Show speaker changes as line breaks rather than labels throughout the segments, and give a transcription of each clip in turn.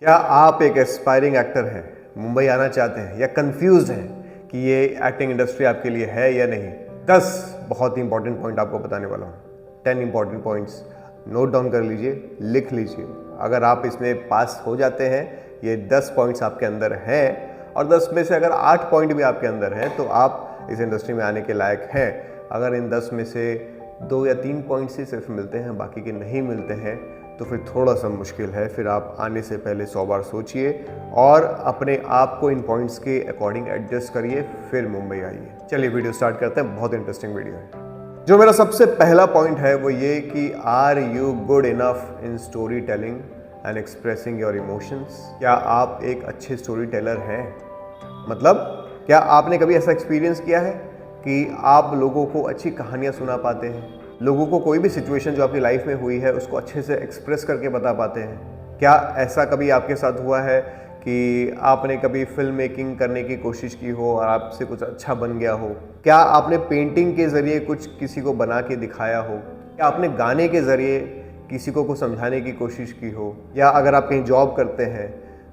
क्या आप एक एस्पायरिंग एक्टर हैं, मुंबई आना चाहते हैं या कंफ्यूज हैं कि ये एक्टिंग इंडस्ट्री आपके लिए है या नहीं? 10 बहुत ही इंपॉर्टेंट पॉइंट आपको बताने वाला हूँ। 10 इंपॉर्टेंट पॉइंट्स नोट डाउन कर लीजिए, लिख लीजिए। अगर आप इसमें पास हो जाते हैं, ये 10 पॉइंट्स आपके अंदर हैं और 10 में से अगर 8 पॉइंट भी आपके अंदर हैं तो आप इस इंडस्ट्री में आने के लायक हैं। अगर इन 10 में से 2 या 3 पॉइंट्स ही सिर्फ मिलते हैं, बाकी के नहीं मिलते हैं, तो फिर थोड़ा सा मुश्किल है। फिर आप आने से पहले 100 बार सोचिए और अपने आप को इन पॉइंट्स के अकॉर्डिंग एडजस्ट करिए, फिर मुंबई आइए। चलिए वीडियो स्टार्ट करते हैं, बहुत इंटरेस्टिंग वीडियो है। जो मेरा सबसे पहला पॉइंट है वो ये कि are you good enough in story telling and expressing your emotions? क्या आप एक अच्छे स्टोरी टेलर हैं? मतलब क्या आपने कभी ऐसा एक्सपीरियंस किया है कि आप लोगों को अच्छी कहानियाँ सुना पाते हैं, लोगों को कोई भी सिचुएशन जो आपकी लाइफ में हुई है उसको अच्छे से एक्सप्रेस करके बता पाते हैं? क्या ऐसा कभी आपके साथ हुआ है कि आपने कभी फिल्म मेकिंग करने की कोशिश की हो और आपसे कुछ अच्छा बन गया हो? क्या आपने पेंटिंग के ज़रिए कुछ किसी को बना के दिखाया हो? क्या आपने गाने के ज़रिए किसी को कुछ समझाने की कोशिश की हो? या अगर आप कहीं जॉब करते हैं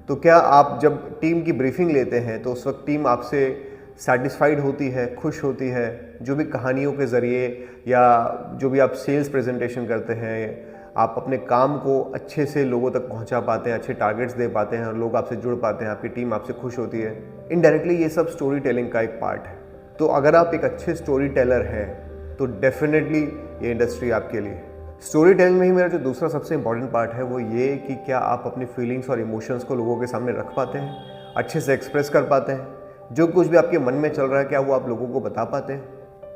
तो क्या आप जब टीम की ब्रीफिंग लेते हैं तो उस वक्त टीम आपसे सेटिस्फाइड होती है, खुश होती है? जो भी कहानियों के ज़रिए या जो भी आप सेल्स प्रेजेंटेशन करते हैं, आप अपने काम को अच्छे से लोगों तक पहुंचा पाते हैं, अच्छे टारगेट्स दे पाते हैं और लोग आपसे जुड़ पाते हैं, आपकी टीम आपसे खुश होती है। इनडायरेक्टली ये सब स्टोरी टेलिंग का एक पार्ट है। तो अगर आप एक अच्छे स्टोरी टेलर हैं तो डेफिनेटली ये इंडस्ट्री आपके लिए है। स्टोरी टेलिंग में ही मेरा जो दूसरा सबसे इंपॉर्टेंट पार्ट है वो ये कि क्या आप अपनी फीलिंग्स और इमोशंस को लोगों के सामने रख पाते हैं, अच्छे से एक्सप्रेस कर पाते हैं? जो कुछ भी आपके मन में चल रहा है क्या वो आप लोगों को बता पाते हैं?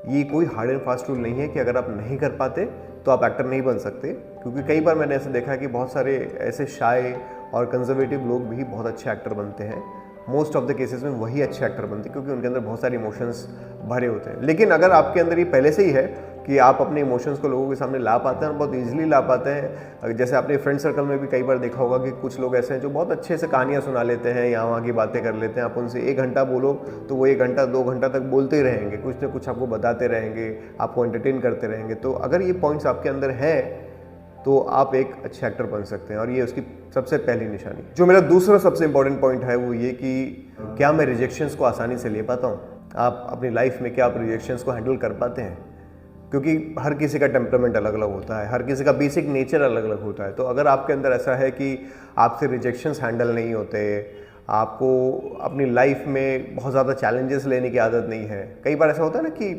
ये कोई हार्ड एंड फास्ट रूल नहीं है कि अगर आप नहीं कर पाते तो आप एक्टर नहीं बन सकते, क्योंकि कई बार मैंने ऐसा देखा है कि बहुत सारे ऐसे शाय और कंजर्वेटिव लोग भी बहुत अच्छे एक्टर बनते हैं। मोस्ट ऑफ द केसेस में वही अच्छे एक्टर बनते हैं क्योंकि उनके अंदर बहुत सारे इमोशंस भरे होते हैं। लेकिन अगर आपके अंदर ये पहले से ही है कि आप अपने इमोशंस को लोगों के सामने ला पाते हैं और बहुत ईजिली ला पाते हैं, जैसे आपने फ्रेंड सर्कल में भी कई बार देखा होगा कि कुछ लोग ऐसे हैं जो बहुत अच्छे से कहानियाँ सुना लेते हैं, यहाँ वहाँ की बातें कर लेते हैं। आप उनसे 1 घंटा बोलो तो वो 1 घंटा 2 घंटा तक बोलते ही रहेंगे, कुछ ना कुछ आपको बताते रहेंगे, आपको एंटरटेन करते रहेंगे। तो अगर ये पॉइंट्स आपके अंदर हैं तो आप एक अच्छे एक्टर बन सकते हैं और ये उसकी सबसे पहली निशानी। जो मेरा दूसरा सबसे इंपॉर्टेंट पॉइंट है वो ये कि क्या मैं रिजेक्शंस को आसानी से ले पाता हूँ? आप अपनी लाइफ में क्या आप रिजेक्शंस को हैंडल कर पाते हैं? क्योंकि हर किसी का टेम्परामेंट अलग अलग होता है, हर किसी का बेसिक नेचर अलग अलग होता है। तो अगर आपके अंदर ऐसा है कि आपसे रिजेक्शंस हैंडल नहीं होते, आपको अपनी लाइफ में बहुत ज़्यादा चैलेंजेस लेने की आदत नहीं है। कई बार ऐसा होता है ना कि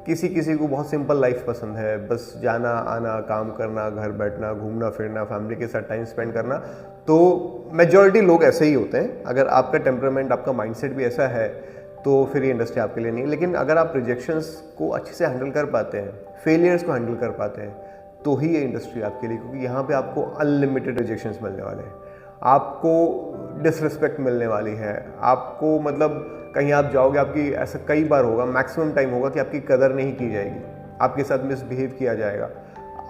किसी किसी को बहुत सिंपल लाइफ पसंद है, बस जाना आना, काम करना, घर बैठना, घूमना फिरना, फैमिली के साथ टाइम स्पेंड करना। तो मेजॉरिटी लोग ऐसे ही होते हैं। अगर आपका टेम्परामेंट, आपका माइंडसेट भी ऐसा है तो फिर ये इंडस्ट्री आपके लिए नहीं है। लेकिन अगर आप रिजेक्शंस को अच्छे से हैंडल कर पाते हैं, फेलियर्स को हैंडल कर पाते हैं, तो ही ये इंडस्ट्री आपके लिए, क्योंकि यहाँ पे आपको अनलिमिटेड रिजेक्शंस मिलने वाले हैं, आपको डिसरिस्पेक्ट मिलने वाली है, आपको मतलब कहीं आप जाओगे, आपकी ऐसा कई बार होगा, मैक्सिमम टाइम होगा कि आपकी कदर नहीं की जाएगी, आपके साथ मिसबिहेव किया जाएगा,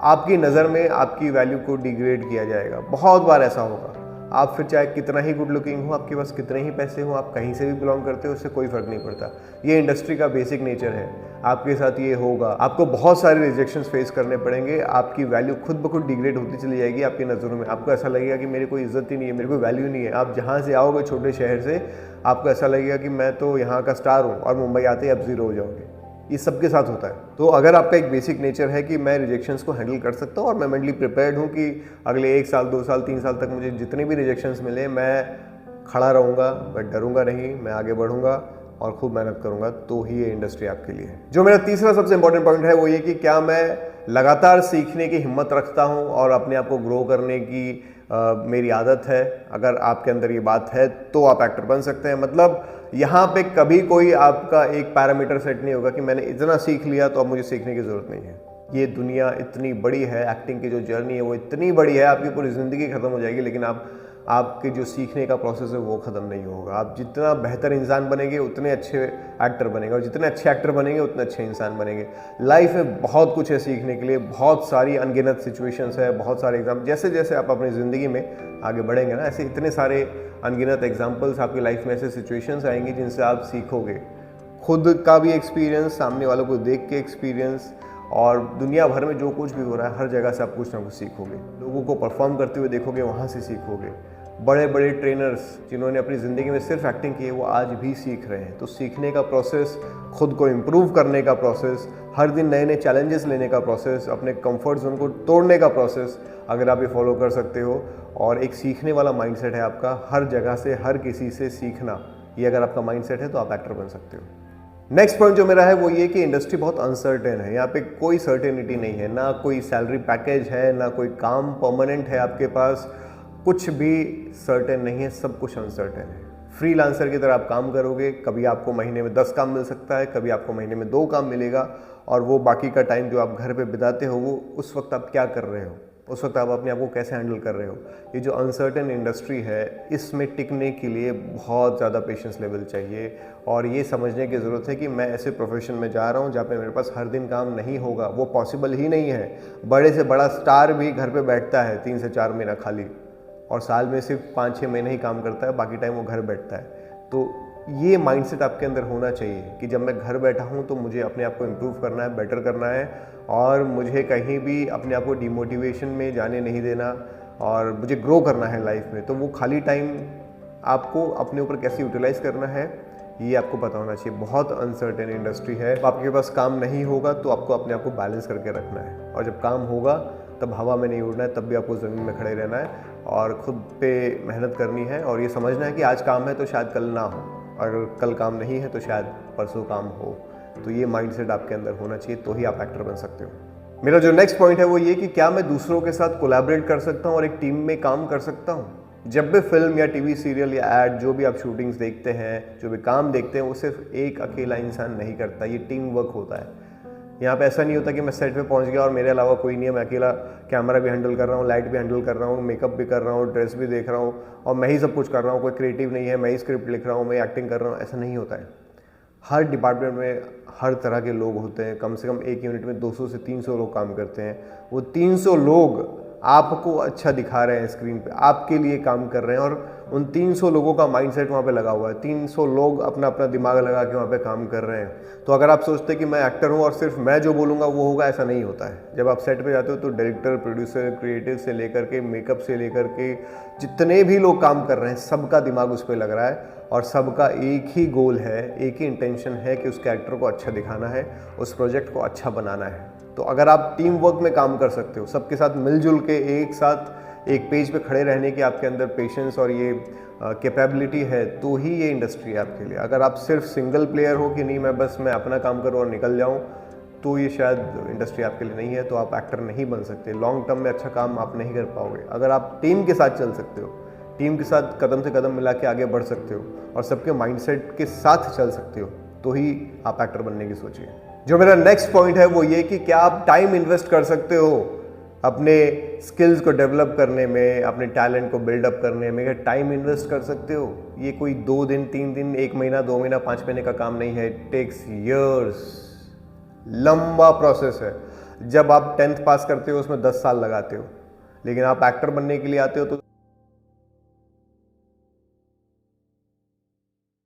आपकी नज़र में आपकी वैल्यू को डिग्रेड किया जाएगा। बहुत बार ऐसा होगा। आप फिर चाहे कितना ही गुड लुकिंग हो, आपके पास कितने ही पैसे हो, आप कहीं से भी बिलोंग करते हो, उससे कोई फ़र्क नहीं पड़ता। ये इंडस्ट्री का बेसिक नेचर है। आपके साथ ये होगा, आपको बहुत सारे रिजेक्शंस फेस करने पड़ेंगे, आपकी वैल्यू खुद ब खुद डिग्रेड होती चली जाएगी आपकी नज़रों में। आपको ऐसा लगेगा कि मेरी कोई इज्जत ही नहीं है, मेरी कोई वैल्यू नहीं है। आप जहाँ से आओगे छोटे शहर से, आपको ऐसा लगेगा कि मैं तो यहाँ का स्टार हूँ, और मुंबई आते ही आप ज़ीरो हो जाओगे। ये सबके साथ होता है। तो अगर आपका एक बेसिक नेचर है कि मैं रिजेक्शंस को हैंडल कर सकता हूँ और मैं मेंटली प्रिपेयर्ड हूँ कि अगले 1 साल 2 साल 3 साल तक मुझे जितने भी रिजेक्शंस मिले मैं खड़ा रहूँगा, मैं डरूंगा नहीं, मैं आगे बढ़ूंगा और खूब मेहनत करूंगा, तो ही ये इंडस्ट्री आपके लिए है। जो मेरा तीसरा सबसे इंपॉर्टेंट पॉइंट है वो ये कि क्या मैं लगातार सीखने की हिम्मत रखता हूँ और अपने आप को ग्रो करने की मेरी आदत है? अगर आपके अंदर ये बात है तो आप एक्टर बन सकते हैं। मतलब यहाँ पे कभी कोई आपका एक पैरामीटर सेट नहीं होगा कि मैंने इतना सीख लिया तो अब मुझे सीखने की ज़रूरत नहीं है। ये दुनिया इतनी बड़ी है, एक्टिंग की जो जर्नी है वो इतनी बड़ी है, आपकी पूरी ज़िंदगी ख़त्म हो जाएगी लेकिन आपके जो सीखने का प्रोसेस है वो ख़त्म नहीं होगा। आप जितना बेहतर इंसान बनेंगे उतने अच्छे एक्टर बनेंगे, और जितने अच्छे एक्टर बनेंगे उतने अच्छे इंसान बनेंगे। लाइफ में बहुत कुछ है सीखने के लिए, बहुत सारी अनगिनत सिचुएशंस है, बहुत सारे एग्जाम। जैसे जैसे आप अपनी ज़िंदगी में आगे बढ़ेंगे ना, ऐसे इतने सारे अनगिनत एग्जाम्पल्स आपकी लाइफ में, ऐसे सिचुएशंस आएंगी जिनसे आप सीखोगे। खुद का भी एक्सपीरियंस, सामने वालों को देख के एक्सपीरियंस, और दुनिया भर में जो कुछ भी हो रहा है हर जगह से आप कुछ ना कुछ सीखोगे। लोगों को परफॉर्म करते हुए देखोगे, वहाँ से सीखोगे। बड़े बड़े ट्रेनर्स जिन्होंने अपनी ज़िंदगी में सिर्फ एक्टिंग की है वो आज भी सीख रहे हैं। तो सीखने का प्रोसेस, खुद को इम्प्रूव करने का प्रोसेस, हर दिन नए नए चैलेंजेस लेने का प्रोसेस, अपने कंफर्ट जोन को तोड़ने का प्रोसेस, अगर आप ये फॉलो कर सकते हो और एक सीखने वाला माइंडसेट है आपका, हर जगह से हर किसी से सीखना, ये अगर आपका माइंडसेट है तो आप एक्टर बन सकते हो। नेक्स्ट पॉइंट जो मेरा है वो ये कि इंडस्ट्री बहुत अनसर्टेन है। यहाँ पे कोई सर्टेनिटी नहीं है, ना कोई सैलरी पैकेज है, ना कोई काम परमानेंट है आपके पास, कुछ भी सर्टेन नहीं है, सब कुछ अनसर्टेन है। फ्रीलांसर की तरह आप काम करोगे, कभी आपको महीने में 10 काम मिल सकता है, कभी आपको महीने में 2 काम मिलेगा, और वो बाकी का टाइम जो आप घर पे बिताते हो वो उस वक्त आप क्या कर रहे हो, उस वक्त आप अपने आप को कैसे हैंडल कर रहे हो। ये जो अनसर्टेन इंडस्ट्री है इसमें टिकने के लिए बहुत ज़्यादा पेशेंस लेवल चाहिए, और ये समझने की ज़रूरत है कि मैं ऐसे प्रोफेशन में जा रहा हूँ जहाँ पे मेरे पास हर दिन काम नहीं होगा, वो पॉसिबल ही नहीं है। बड़े से बड़ा स्टार भी घर पे बैठता है 3 से 4 महीना खाली, और साल में सिर्फ 5-6 महीने ही काम करता है, बाकी टाइम वो घर बैठता है। तो ये माइंडसेट आपके अंदर होना चाहिए कि जब मैं घर बैठा हूँ तो मुझे अपने आप को इम्प्रूव करना है, बेटर करना है, और मुझे कहीं भी अपने आप को डिमोटिवेशन में जाने नहीं देना, और मुझे ग्रो करना है लाइफ में। तो वो खाली टाइम आपको अपने ऊपर कैसे यूटिलाइज़ करना है ये आपको पता होना चाहिए। बहुत अनसर्टेन इंडस्ट्री है, आपके पास काम नहीं होगा तो आपको अपने आप को बैलेंस करके रखना है, और जब काम होगा तब हवा में नहीं उड़ना है, तब भी आपको ज़मीन में खड़े रहना है और खुद पे मेहनत करनी है, और ये समझना है कि आज काम है तो शायद कल ना हो, अगर कल काम नहीं है तो शायद परसों काम हो। तो ये माइंडसेट आपके अंदर होना चाहिए, तो ही आप एक्टर बन सकते हो। मेरा जो नेक्स्ट पॉइंट है वो ये कि क्या मैं दूसरों के साथ कोलैबोरेट कर सकता हूँ और एक टीम में काम कर सकता हूँ। जब भी फिल्म या टीवी सीरियल या एड, जो भी आप शूटिंग्स देखते हैं, जो भी काम देखते हैं, वो सिर्फ एक अकेला इंसान नहीं करता, ये टीम वर्क होता है। यहाँ पे ऐसा नहीं होता कि मैं सेट पे पहुँच गया और मेरे अलावा कोई नहीं है, मैं अकेला कैमरा भी हैंडल कर रहा हूँ, लाइट भी हैंडल कर रहा हूँ, मेकअप भी कर रहा हूँ, ड्रेस भी देख रहा हूँ, और मैं ही सब कुछ कर रहा हूँ, कोई क्रिएटिव नहीं है, मैं ही स्क्रिप्ट लिख रहा हूँ, मैं एक्टिंग कर रहा हूँ, ऐसा नहीं होता है। हर डिपार्टमेंट में हर तरह के लोग होते हैं, कम से कम एक यूनिट में 200 से 300 लोग काम करते हैं। वो 300 लोग आपको अच्छा दिखा रहे हैं स्क्रीन पे, आपके लिए काम कर रहे हैं, और उन 300 लोगों का माइंडसेट वहाँ पे लगा हुआ है। 300 लोग अपना अपना दिमाग लगा के वहाँ पे काम कर रहे हैं। तो अगर आप सोचते हैं कि मैं एक्टर हूँ और सिर्फ मैं जो बोलूँगा वो होगा, ऐसा नहीं होता है। जब आप सेट पे जाते हो तो डायरेक्टर, प्रोड्यूसर, क्रिएटिव से लेकर के मेकअप से लेकर के जितने भी लोग काम कर रहे हैं, सबका दिमाग उस पर लग रहा है, और सबका एक ही गोल है, एक ही इंटेंशन है कि उस कैरेक्टर को अच्छा दिखाना है, उस प्रोजेक्ट को अच्छा बनाना है। तो अगर आप टीम वर्क में काम कर सकते हो, सबके साथ मिलजुल के एक साथ एक पेज पे खड़े रहने की आपके अंदर पेशेंस और ये कैपेबिलिटी है, तो ही ये इंडस्ट्री है आपके लिए। अगर आप सिर्फ सिंगल प्लेयर हो कि नहीं मैं अपना काम करूँ और निकल जाऊँ, तो ये शायद इंडस्ट्री आपके लिए नहीं है, तो आप एक्टर नहीं बन सकते। लॉन्ग टर्म में अच्छा काम आप नहीं कर पाओगे। अगर आप टीम के साथ चल सकते हो, टीम के साथ कदम से कदम मिला के आगे बढ़ सकते हो और सबके माइंडसेट के साथ चल सकते हो, तो ही आप एक्टर बनने की सोचिए। जो मेरा नेक्स्ट पॉइंट है वो ये कि क्या आप टाइम इन्वेस्ट कर सकते हो अपने स्किल्स को डेवलप करने में, अपने टैलेंट को बिल्डअप करने में। क्या टाइम इन्वेस्ट कर सकते हो? ये कोई 2 दिन, 3 दिन, 1 महीना, 2 महीना, 5 महीने का काम नहीं है। इट टेक्स ईयर्स, लंबा प्रोसेस है। जब आप 10th पास करते हो उसमें 10 साल लगाते हो, लेकिन आप एक्टर बनने के लिए आते हो तो